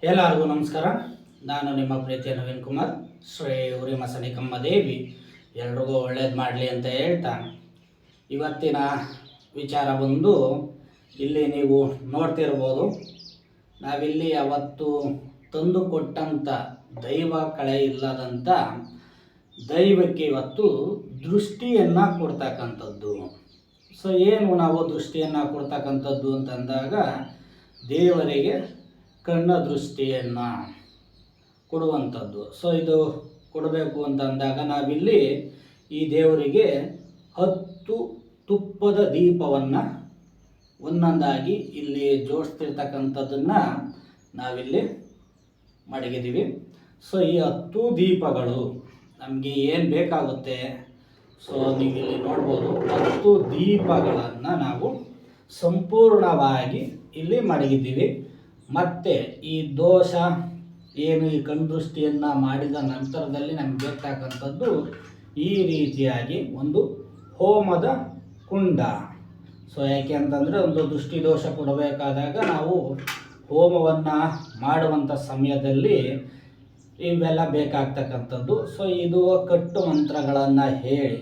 ಎಲ್ಲರಿಗೂ ನಮಸ್ಕಾರ. ನಾನು ನಿಮ್ಮ ಪ್ರೀತಿಯ ನವೀನ್ ಕುಮಾರ್. ಶ್ರೀ ಉರಿಮಸನಿಕಮ್ಮ ದೇವಿ ಎಲ್ರಿಗೂ ಒಳ್ಳೇದು ಮಾಡಲಿ ಅಂತ ಹೇಳ್ತಾ, ಇವತ್ತಿನ ವಿಚಾರ ಬಂದು ಇಲ್ಲಿ ನೀವು ನೋಡ್ತಿರ್ಬೋದು. ನಾವಿಲ್ಲಿ ಅವತ್ತು ತಂದು ಕೊಟ್ಟಂಥ ದೈವ ಕಳೆ ಇಲ್ಲದಂಥ ದೈವಕ್ಕೆ ಇವತ್ತು ದೃಷ್ಟಿಯನ್ನು ಕೊಡ್ತಕ್ಕಂಥದ್ದು. ಸೊ ಏನು ನಾವು ದೃಷ್ಟಿಯನ್ನು ಕೊಡ್ತಕ್ಕಂಥದ್ದು ಅಂತಂದಾಗ, ದೇವರಿಗೆ ಕಣ್ಣ ದೃಷ್ಟಿಯನ್ನು ಕೊಡುವಂಥದ್ದು. ಸೊ ಇದು ಕೊಡಬೇಕು ಅಂತಂದಾಗ ನಾವಿಲ್ಲಿ ಈ ದೇವರಿಗೆ 10 ತುಪ್ಪದ ದೀಪವನ್ನು ಒಂದೊಂದಾಗಿ ಇಲ್ಲಿ ಜೋಡಿಸ್ತಿರ್ತಕ್ಕಂಥದ್ದನ್ನು ನಾವಿಲ್ಲಿ ಮಡಗಿದ್ದೀವಿ. ಸೊ ಈ 10 ದೀಪಗಳು ನಮಗೆ ಏನು ಬೇಕಾಗುತ್ತೆ, ಸೊ ನೀವು ಇಲ್ಲಿ ನೋಡ್ಬೋದು 10 ದೀಪಗಳನ್ನು ನಾವು ಸಂಪೂರ್ಣವಾಗಿ ಇಲ್ಲಿ ಮಡಗಿದ್ದೀವಿ. ಮತ್ತು ಈ ದೋಷ ಏನು ಈ ಕಣ್ದೃಷ್ಟಿಯನ್ನು ಮಾಡಿದ ನಂತರದಲ್ಲಿ ನಮಗೆ ಬೇಕಾಗಂಥದ್ದು ಈ ರೀತಿಯಾಗಿ ಒಂದು ಹೋಮದ ಕುಂಡ. ಸೊ ಯಾಕೆ ಅಂತಂದರೆ ಒಂದು ದೃಷ್ಟಿ ದೋಷ ಕೊಡಬೇಕಾದಾಗ ನಾವು ಹೋಮವನ್ನು ಮಾಡುವಂಥ ಸಮಯದಲ್ಲಿ ಇವೆಲ್ಲ ಬೇಕಾಗ್ತಕ್ಕಂಥದ್ದು. ಸೊ ಇದು ಕಟ್ಟು ಮಂತ್ರಗಳನ್ನು ಹೇಳಿ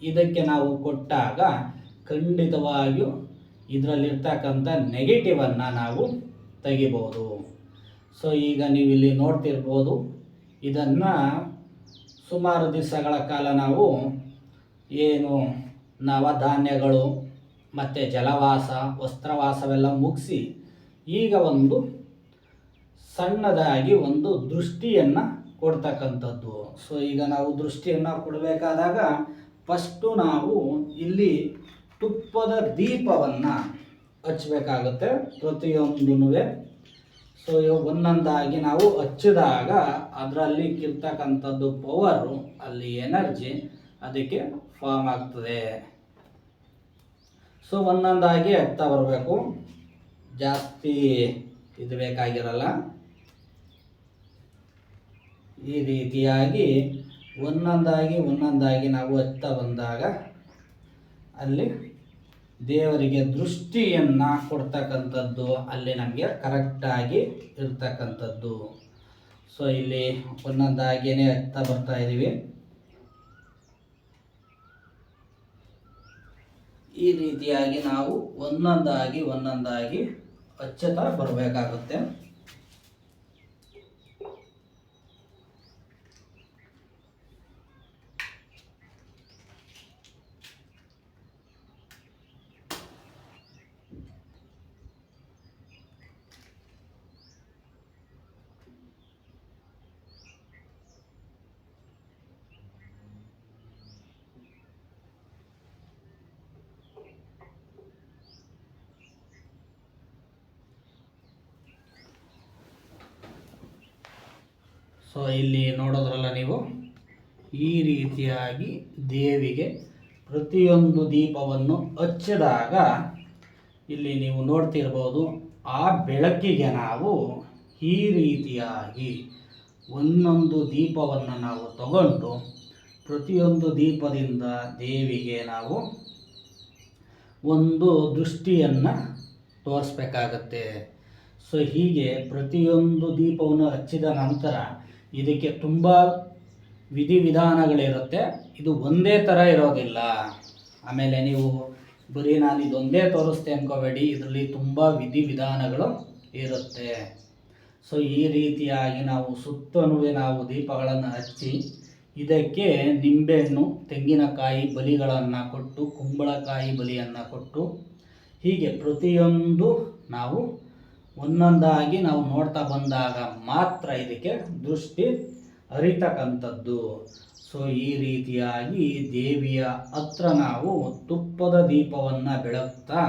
ಇದಕ್ಕೆ ನಾವು ಕೊಟ್ಟಾಗ ಖಂಡಿತವಾಗಿಯೂ ಇದರಲ್ಲಿರ್ತಕ್ಕಂಥ ನೆಗೆಟಿವನ್ನು ನಾವು ತೆಗಿಬೋದು. ಸೊ ಈಗ ನೀವು ಇಲ್ಲಿ ನೋಡ್ತಿರ್ಬೋದು, ಇದನ್ನು ಸುಮಾರು ದಿವಸಗಳ ಕಾಲ ನಾವು ಏನು ನವಧಾನ್ಯಗಳು ಮತ್ತು ಜಲವಾಸ ವಸ್ತ್ರವಾಸವೆಲ್ಲ ಮುಗಿಸಿ ಈಗ ಒಂದು ಸಣ್ಣದಾಗಿ ಒಂದು ದೃಷ್ಟಿಯನ್ನು ಕೊಡ್ತಕ್ಕಂಥದ್ದು. ಸೊ ಈಗ ನಾವು ದೃಷ್ಟಿಯನ್ನು ಕೊಡಬೇಕಾದಾಗ ಫಸ್ಟು ನಾವು ಇಲ್ಲಿ ತುಪ್ಪದ ದೀಪವನ್ನು ಹಚ್ಚಬೇಕಾಗುತ್ತೆ ಪ್ರತಿಯೊಂದೂ. ಸೊ ಒಂದೊಂದಾಗಿ ನಾವು ಹಚ್ಚಿದಾಗ ಅದರಲ್ಲಿ ಇರ್ತಕ್ಕಂಥದ್ದು ಪವರು, ಅಲ್ಲಿ ಎನರ್ಜಿ ಅದಕ್ಕೆ ಫಾರ್ಮ್ ಆಗ್ತದೆ. ಸೊ ಒಂದೊಂದಾಗಿ ಹಚ್ತಾ ಬರಬೇಕು, ಜಾಸ್ತಿ ಇದು ಬೇಕಾಗಿರಲ್ಲ. ಈ ರೀತಿಯಾಗಿ ಒಂದೊಂದಾಗಿ ನಾವು ಹಚ್ತಾ ಬಂದಾಗ ಅಲ್ಲಿ ದೇವರಿಗೆ ದೃಷ್ಟಿಯನ್ನು ಕೊಡ್ತಕ್ಕಂಥದ್ದು ಅಲ್ಲಿ ನಮಗೆ ಕರೆಕ್ಟಾಗಿ ಇರ್ತಕ್ಕಂಥದ್ದು. ಸೊ ಇಲ್ಲಿ ಒಂದೊಂದಾಗಿಯೇ ಹಚ್ತಾ ಬರ್ತಾ ಇದ್ದೀವಿ. ಈ ರೀತಿಯಾಗಿ ನಾವು ಒಂದೊಂದಾಗಿ ಹಚ್ಚುತ್ತಾ ಬರಬೇಕಾಗುತ್ತೆ. ಸೊ ಇಲ್ಲಿ ನೋಡೋದ್ರಲ್ಲ ನೀವು, ಈ ರೀತಿಯಾಗಿ ದೇವಿಗೆ ಪ್ರತಿಯೊಂದು ದೀಪವನ್ನು ಹಚ್ಚಿದಾಗ ಇಲ್ಲಿ ನೀವು ನೋಡ್ತಿರ್ಬೋದು, ಆ ಬೆಳಕಿಗೆ ನಾವು ಈ ರೀತಿಯಾಗಿ ಒಂದೊಂದು ದೀಪವನ್ನು ನಾವು ತಗೊಂಡು ಪ್ರತಿಯೊಂದು ದೀಪದಿಂದ ದೇವಿಗೆ ನಾವು ಒಂದು ದೃಷ್ಟಿಯನ್ನು ತೋರಿಸ್ಬೇಕಾಗತ್ತೆ. ಸೊ ಹೀಗೆ ಪ್ರತಿಯೊಂದು ದೀಪವನ್ನು ಹಚ್ಚಿದ ನಂತರ ಇದಕ್ಕೆ ತುಂಬ ವಿಧಿವಿಧಾನಗಳಿರುತ್ತೆ. ಇದು ಒಂದೇ ಥರ ಇರೋದಿಲ್ಲ. ಆಮೇಲೆ ನೀವು ಬರೀ ನಾನು ಇದೊಂದೇ ತೋರಿಸ್ತೆ ಅಂದ್ಕೋಬೇಡಿ, ಇದರಲ್ಲಿ ತುಂಬ ವಿಧಿವಿಧಾನಗಳು ಇರುತ್ತೆ. ಸೊ ಈ ರೀತಿಯಾಗಿ ನಾವು ಸುತ್ತಲೂ ನಾವು ದೀಪಗಳನ್ನು ಹಚ್ಚಿ ಇದಕ್ಕೆ ನಿಂಬೆಹಣ್ಣು, ತೆಂಗಿನಕಾಯಿ ಬಲಿಗಳನ್ನು ಕೊಟ್ಟು, ಕುಂಬಳಕಾಯಿ ಬಲಿಯನ್ನು ಕೊಟ್ಟು, ಹೀಗೆ ಪ್ರತಿಯೊಂದು ನಾವು ಒಂದೊಂದಾಗಿ ನಾವು ನೋಡ್ತಾ ಬಂದಾಗ ಮಾತ್ರ ಇದಕ್ಕೆ ದೃಷ್ಟಿ ಹರಿತಕ್ಕಂಥದ್ದು. ಸೊ ಈ ರೀತಿಯಾಗಿ ದೇವಿಯ ಹತ್ರ ನಾವು ತುಪ್ಪದ ದೀಪವನ್ನು ಬೆಳಗ್ತಾ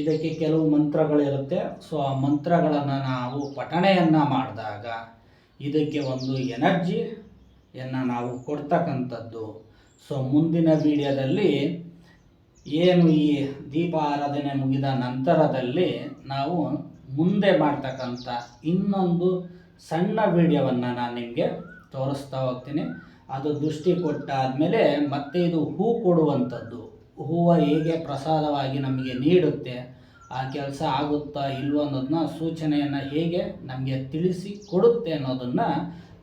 ಇದಕ್ಕೆ ಕೆಲವು ಮಂತ್ರಗಳಿರುತ್ತೆ. ಸೊ ಆ ಮಂತ್ರಗಳನ್ನು ನಾವು ಪಠಣೆಯನ್ನು ಮಾಡಿದಾಗ ಇದಕ್ಕೆ ಒಂದು ಎನರ್ಜಿಯನ್ನು ನಾವು ಕೊಡ್ತಕ್ಕಂಥದ್ದು. ಸೊ ಮುಂದಿನ ವಿಡಿಯೋದಲ್ಲಿ ಏನು ಈ ದೀಪ ಆರಾಧನೆ ಮುಗಿದ ನಂತರದಲ್ಲಿ ನಾವು ಮುಂದೆ ಮಾಡ್ತಕ್ಕಂಥ ಇನ್ನೊಂದು ಸಣ್ಣ ವಿಡಿಯೋವನ್ನು ನಾನು ನಿಮಗೆ ತೋರಿಸ್ತಾ ಹೋಗ್ತೀನಿ. ಅದು ದೃಷ್ಟಿ ಕೊಟ್ಟಾದಮೇಲೆ ಮತ್ತೆ ಇದು ಹೂ ಕೊಡುವಂಥದ್ದು, ಹೂವು ಹೇಗೆ ಪ್ರಸಾದವಾಗಿ ನಮಗೆ ನೀಡುತ್ತೆ ಆ ಕೆಲಸ ಆಗುತ್ತಾ ಇಲ್ವೋ ಅನ್ನೋದನ್ನ ಸೂಚನೆಯನ್ನು ಹೇಗೆ ನಮಗೆ ತಿಳಿಸಿ ಕೊಡುತ್ತೆ ಅನ್ನೋದನ್ನು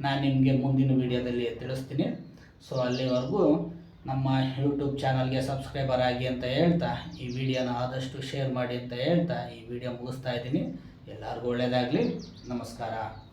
ನಾನು ನಿಮಗೆ ಮುಂದಿನ ವಿಡಿಯೋದಲ್ಲಿ ತಿಳಿಸ್ತೀನಿ. ಸೊ ಅಲ್ಲಿವರೆಗೂ ನಮ್ಮ ಯೂಟ್ಯೂಬ್ ಚಾನಲ್ಗೆ ಸಬ್ಸ್ಕ್ರೈಬರ್ ಆಗಿ ಅಂತ ಹೇಳ್ತಾ, ಈ ವಿಡಿಯೋನ ಆದಷ್ಟು ಶೇರ್ ಮಾಡಿ ಅಂತ ಹೇಳ್ತಾ ಈ ವಿಡಿಯೋ ಮುಗಿಸ್ತಾ ಇದ್ದೀನಿ. ಎಲ್ಲರಿಗೂ ಒಳ್ಳೆಯದಾಗಲಿ. ನಮಸ್ಕಾರ.